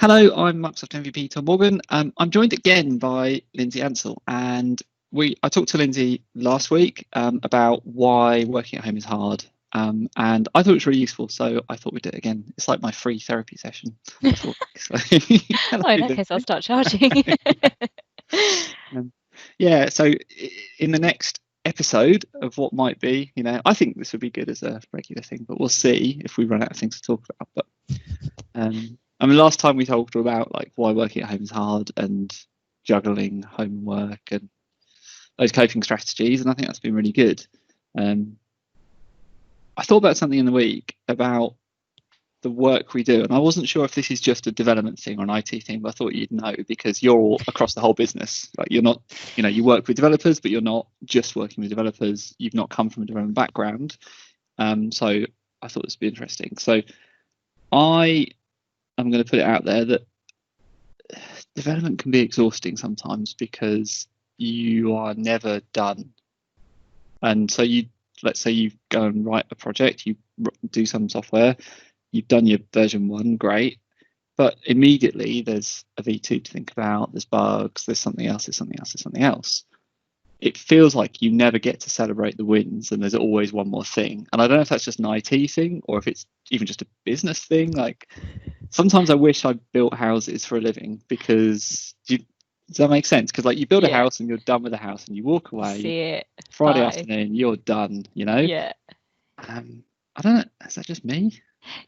Hello, I'm Microsoft MVP Tom Morgan. I'm joined again by Lyndsay Ansell, and I talked to Lyndsay last week about why working at home is hard, and I thought it was really useful, so I thought we'd do it again. It's like my free therapy session. I thought, so. Hello, in that case, I'll start charging. Yeah, so in the next episode of what might be, I think this would be good as a regular thing, but we'll see if we run out of things to talk about. But last time we talked about like why working at home is hard and juggling home work and those coping strategies, and I think that's been really good. I thought about something in the week about the work we do, and I wasn't sure if this is just a development thing or an IT thing, but I thought you'd know because you're all across the whole business. Like you're not, you work with developers, but you're not just working with developers. You've not come from a development background, so I thought this would be interesting. So I'm going to put it out there that development can be exhausting sometimes because you are never done. And so let's say you go and write a project, you do some software, you've done your version 1, great. But immediately there's a V2 to think about, there's bugs, there's something else, there's something else, there's something else. It feels like you never get to celebrate the wins and there's always one more thing. And I don't know if that's just an IT thing or if it's even just a business thing. Like sometimes I wish I built houses for a living because does that make sense? Because like you build a house and you're done with the house and you walk away. See it. Friday afternoon, you're done, Yeah. I don't know. Is that just me?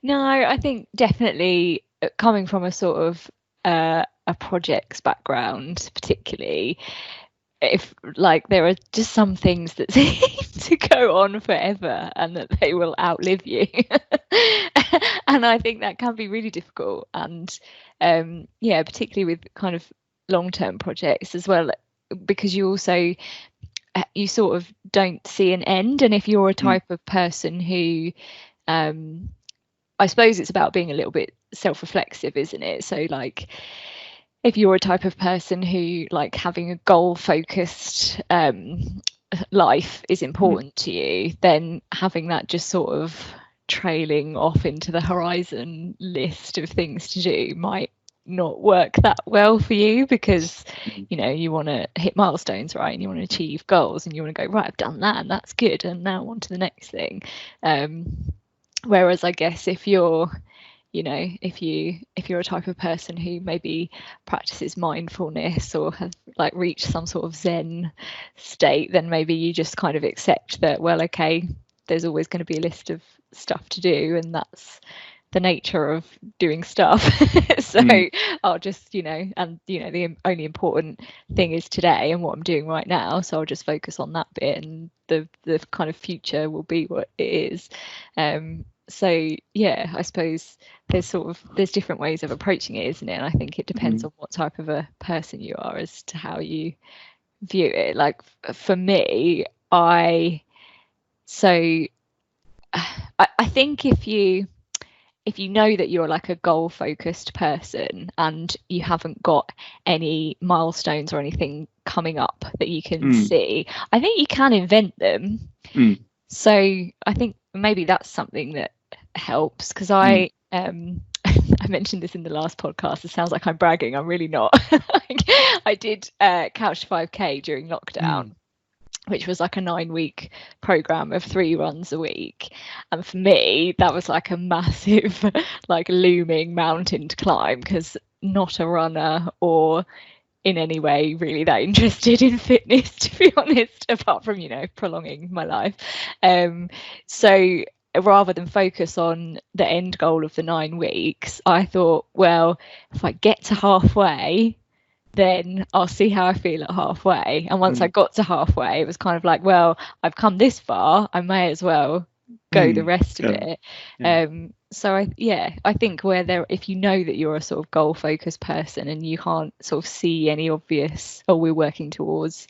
No, I think definitely coming from a sort of a projects background, particularly, if like there are just some things that seem to go on forever and that they will outlive you. And I think that can be really difficult. And particularly with kind of long-term projects as well, because you sort of don't see an end. And if you're a type of person who I suppose it's about being a little bit self-reflexive, isn't it? So like if you're a type of person who like having a goal-focused life is important to you, then having that just sort of trailing off into the horizon list of things to do might not work that well for you because you want to hit milestones, right? And you want to achieve goals and you want to go, right, I've done that and that's good and now on to the next thing. Whereas I guess if you're if you're a type of person who maybe practices mindfulness or has like reached some sort of Zen state, then maybe you just kind of accept that, well, okay, there's always going to be a list of stuff to do and that's the nature of doing stuff. So I'll just the only important thing is today and what I'm doing right now, so I'll just focus on that bit and the kind of future will be what it is. So yeah, I suppose there's different ways of approaching it, isn't it? And I think it depends on what type of a person you are as to how you view it. Like for me, I think if you know that you're like a goal focused person and you haven't got any milestones or anything coming up that you can see, I think you can invent them. So I think maybe that's something that helps because I mentioned this in the last podcast. It sounds like I'm bragging. I'm really not. I did Couch to 5K during lockdown, which was like a 9-week program of 3 runs a week. And for me, that was like a massive, like looming mountain to climb because not a runner or in any way really that interested in fitness, to be honest, apart from, prolonging my life. So rather than focus on the end goal of the 9 weeks, I thought, well, if I get to halfway, then I'll see how I feel at halfway. And once I got to halfway, it was kind of like, well, I've come this far, I may as well go the rest of it. So I think if you know that you're a sort of goal focused person and you can't sort of see any obvious, we're working towards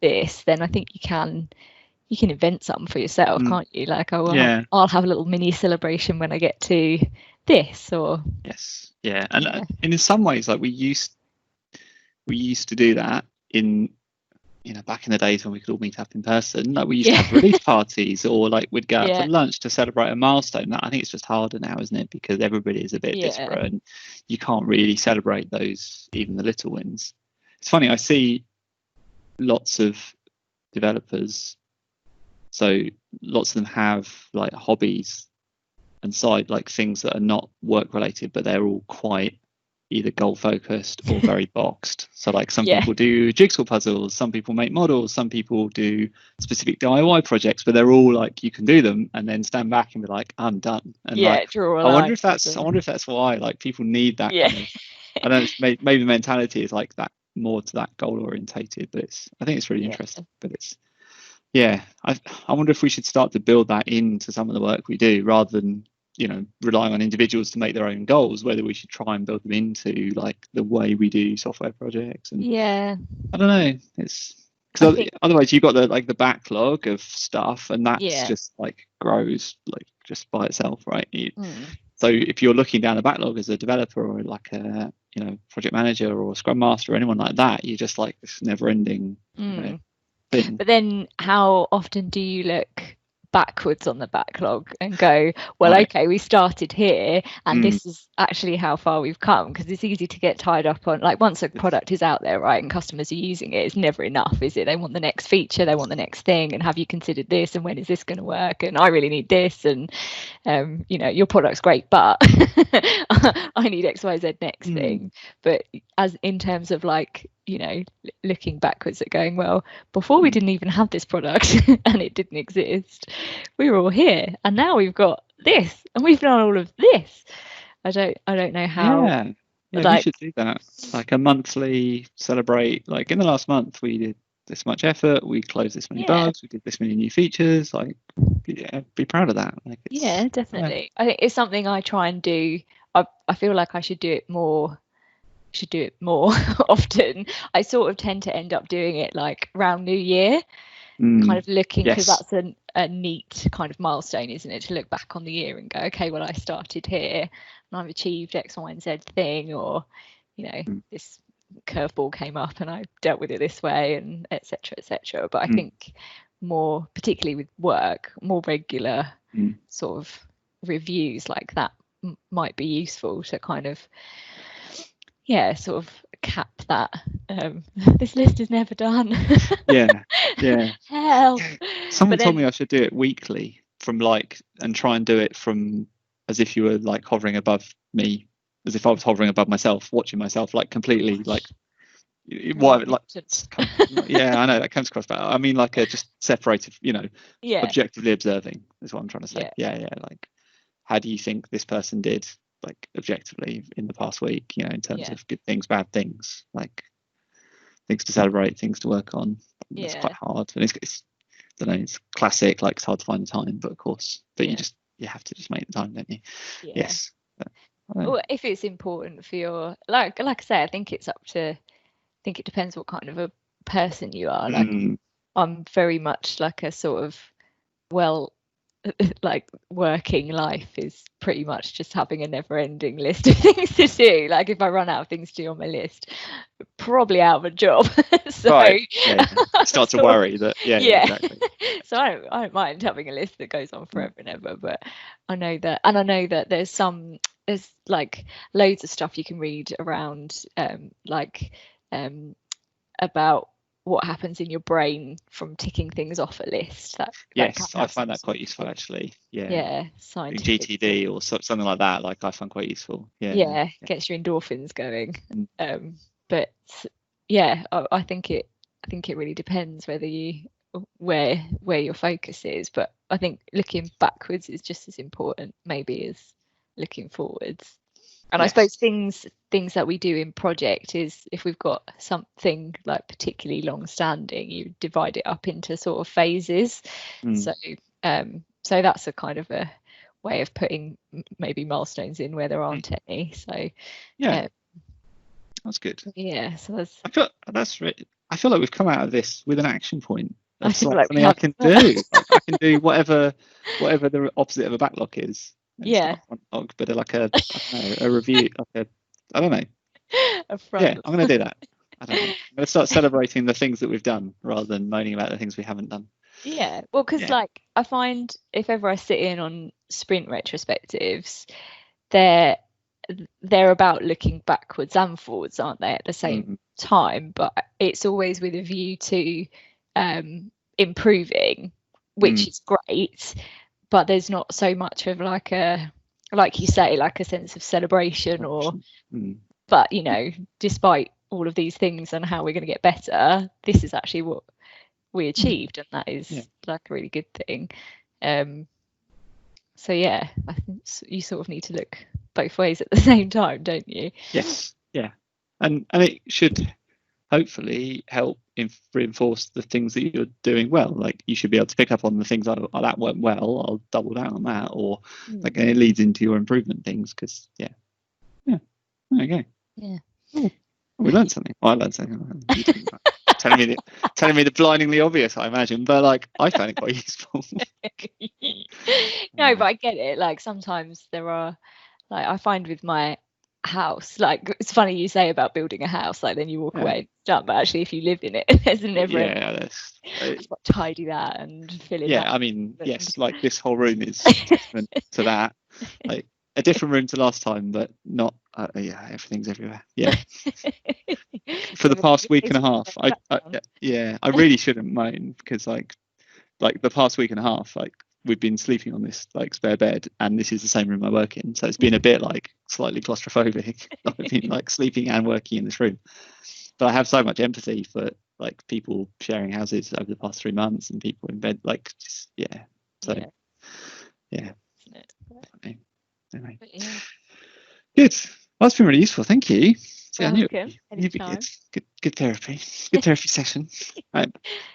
this, then I think you can invent something for yourself, can't you? Like, I'll have a little mini celebration when I get to this, or and in some ways, like we used to do that in back in the days when we could all meet up in person, like we used to have release parties, or like we'd go out for lunch to celebrate a milestone. I think it's just harder now, isn't it? Because everybody is a bit disparate, and you can't really celebrate those, even the little wins. It's funny, I see lots of developers, so lots of them have like hobbies and side like things that are not work related, but they're all quite either goal focused or very boxed. So like some people do jigsaw puzzles, some people make models, some people do specific DIY projects, but they're all like, you can do them and then stand back and be like, I'm done. And like, draw a I line. wonder if that's why like people need that kind of, I don't know, maybe the mentality is like that, more to that goal orientated, but I think it's really interesting. But it's I wonder if we should start to build that into some of the work we do, rather than relying on individuals to make their own goals, whether we should try and build them into like the way we do software projects. And I don't know, it's because otherwise you've got the backlog of stuff, and that's just like grows like just by itself, right? So if you're looking down the backlog as a developer or like a project manager or scrum master or anyone like that, you're just like this never ending thing. But then how often do you look backwards on the backlog and go, well, okay, we started here and this is actually how far we've come? Because it's easy to get tied up on, like, once a product is out there, right, and customers are using it, it's never enough, is it? They want the next feature, they want the next thing, and have you considered this, and when is this going to work, and I really need this, and your product's great, but I need XYZ next thing. But as in terms of like looking backwards at going, well, before we didn't even have this product and it didn't exist, we were all here, and now we've got this and we've done all of this. I don't know how. We should do that, like a monthly celebrate, like in the last month we did this much effort, we closed this many bugs, we did this many new features, like be proud of that. Like definitely. I think it's something I try and do. I feel like I should do it more often. I sort of tend to end up doing it like around New Year, kind of looking, because that's a neat kind of milestone, isn't it, to look back on the year and go, okay, well, I started here and I've achieved X, Y, and Z thing, or this curveball came up and I dealt with it this way, and etc. But I think more particularly with work, more regular sort of reviews like that might be useful to kind of sort of cap that this list is never done. Help. Someone told me I should do it weekly, from like, and try and do it from as if you were like hovering above me, as if I was hovering above myself, watching myself, like completely like what, like I know that comes across bad. I mean, like a just separated, objectively observing is what I'm trying to say. Like, how do you think this person did, like objectively in the past week, in terms of good things, bad things, like things to celebrate, things to work on. It's quite hard, and it's I don't know, it's classic, like it's hard to find the time, but of course, but you have to just make the time, don't you? Yes. Well, if it's important for your, like I say, I think it depends what kind of a person you are. Like I'm very much like a sort of, well, like working life is pretty much just having a never-ending list of things to do. Like if I run out of things to do on my list, probably out of a job. So start to worry that exactly. So I don't mind having a list that goes on forever and ever, but I know that there's like loads of stuff you can read around about what happens in your brain from ticking things off a list. I find that quite useful, actually. Scientific GTD or something like that, like I find quite useful. Gets your endorphins going. But I think it really depends where your focus is, but I think looking backwards is just as important maybe as looking forwards. And I suppose things that we do in project is, if we've got something like particularly long standing, you divide it up into sort of phases. So that's a kind of a way of putting maybe milestones in where there aren't any. So that's good. So I feel like we've come out of this with an action point. That's like something I can do. I can do whatever the opposite of a backlog is. But like a review, like I don't know. I'm going to do that. I don't know. Let's start celebrating the things that we've done rather than moaning about the things we haven't done. Yeah, well, because like I find if ever I sit in on sprint retrospectives, they're about looking backwards and forwards, aren't they, at the same time? But it's always with a view to improving, which is great. But there's not so much of like you say, like a sense of celebration or. But you know, despite all of these things and how we're going to get better, this is actually what we achieved, and that is like a really good thing. So yeah, I think you sort of need to look both ways at the same time, don't you? Yes, yeah, and it should hopefully help reinforce the things that you're doing well. Like you should be able to pick up on the things that went well. I'll double down on that, or like it leads into your improvement things. Because there you go. Yeah. Oh, we learned something. I learned something. telling me the blindingly obvious, I imagine, but like I found it quite useful. No, but I get it. Like sometimes there are, like I find with my house, like it's funny you say about building a house, like then you walk away and done, but actually if you live in it, there's never I've got to tidy that and fill in. I mean, yes, like this whole room is testament to that. Like a different room to last time, but not everything's everywhere. For the past week and a half, I really shouldn't moan, because like the past week and a half, like we've been sleeping on this like spare bed, and this is the same room I work in, so it's been a bit like slightly claustrophobic. I've been like sleeping and working in this room, but I have so much empathy for like people sharing houses over the past 3 months and people in bed, like just, anyway. Good. Well, that's been really useful. Thank you. So I knew it'd be good therapy. Good therapy session.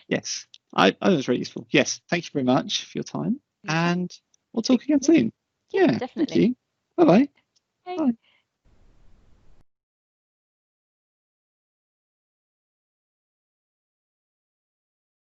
Yes, I was very useful. Yes, thank you very much for your time, and we'll talk again soon. Yeah, definitely. Thank you. Bye-bye. Bye. Bye.